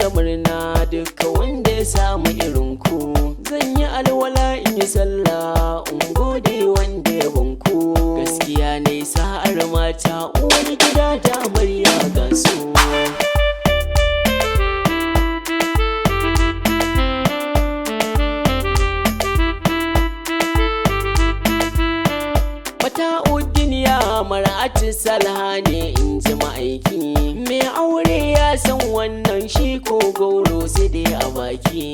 da murna duka wanda ya samu irin ku. Zan yi alwala in yi sallah in gode wanda ya banku. Gaskiya ne sa'ar mata uwar gida da amarya ga su. Mata'uddin ya mar'atu salha ne in ji ma'aiki. Mai aure ya san wannan shi ko gauro sai dai a baki.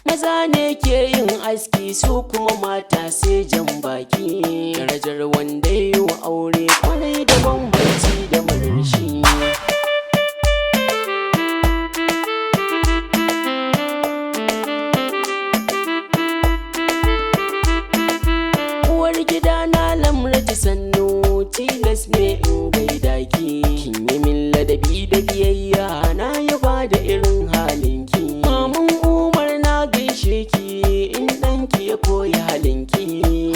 Maza ne ke yin aski su kuma mata sai jan baki. Darajar wanda ya yi wa aure kwarai da bambanci da mararshi. Uwar gida na lamrata sannu tilas ne in gaida ki. Kin yi min ladabi da biyayya na yaba da irin halinki. Maman Umar na gaishe ki in ɗanki ya koyi halinki.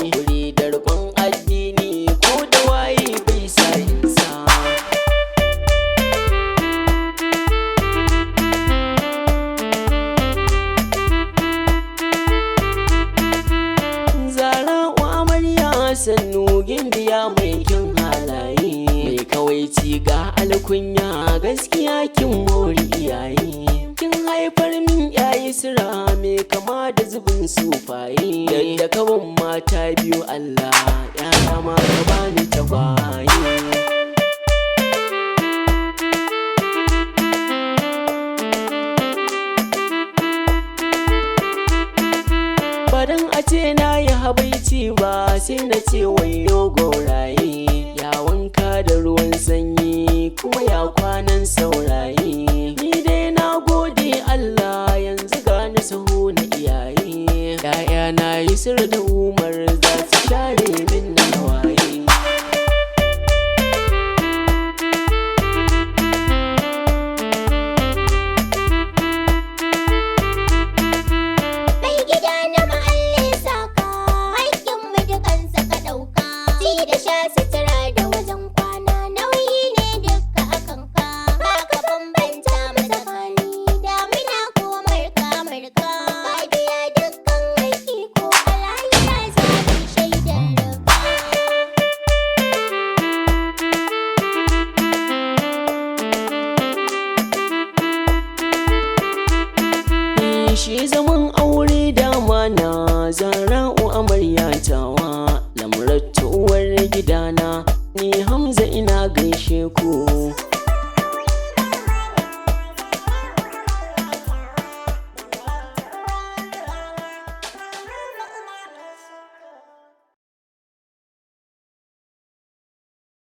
Hakuri da riƙon addini ko da waye bai sa insa. Zara'u amarya sannu gimbiya mai kyan halaye. Mai kawaici ga alkunya gaskiya kin mori iyaye. Kin haifar min yayi sira mai kama da zubin sufaye. Yadda kawan mata biyu Allah ya ma ka bani tagwaye. Badan a ce na yi habaici ba sai na ce wayo goraye. Ya wanka da ruwan sanyi kuma ya kwanan sauraye. Ni dai na gode Allah yanzu gani saho na iyaye. Ya'ya na yi sir da Umar za su share min na hawaye. Mai gida na ma'alle saka haƙƙin mu dukansa ka ɗauka. Ci da sha sutura da wajen kwana nauyi ne dukka akan ka. Ba ka bambanta matsakani damina ko marka. Ka biya dukkan haƙƙi ko halayya zaɓin shaidar rabba. Shi zaman aure dama na Zara'u amarya tawa. Lamratu uwar gidana ni Hamza ina gaishe ku.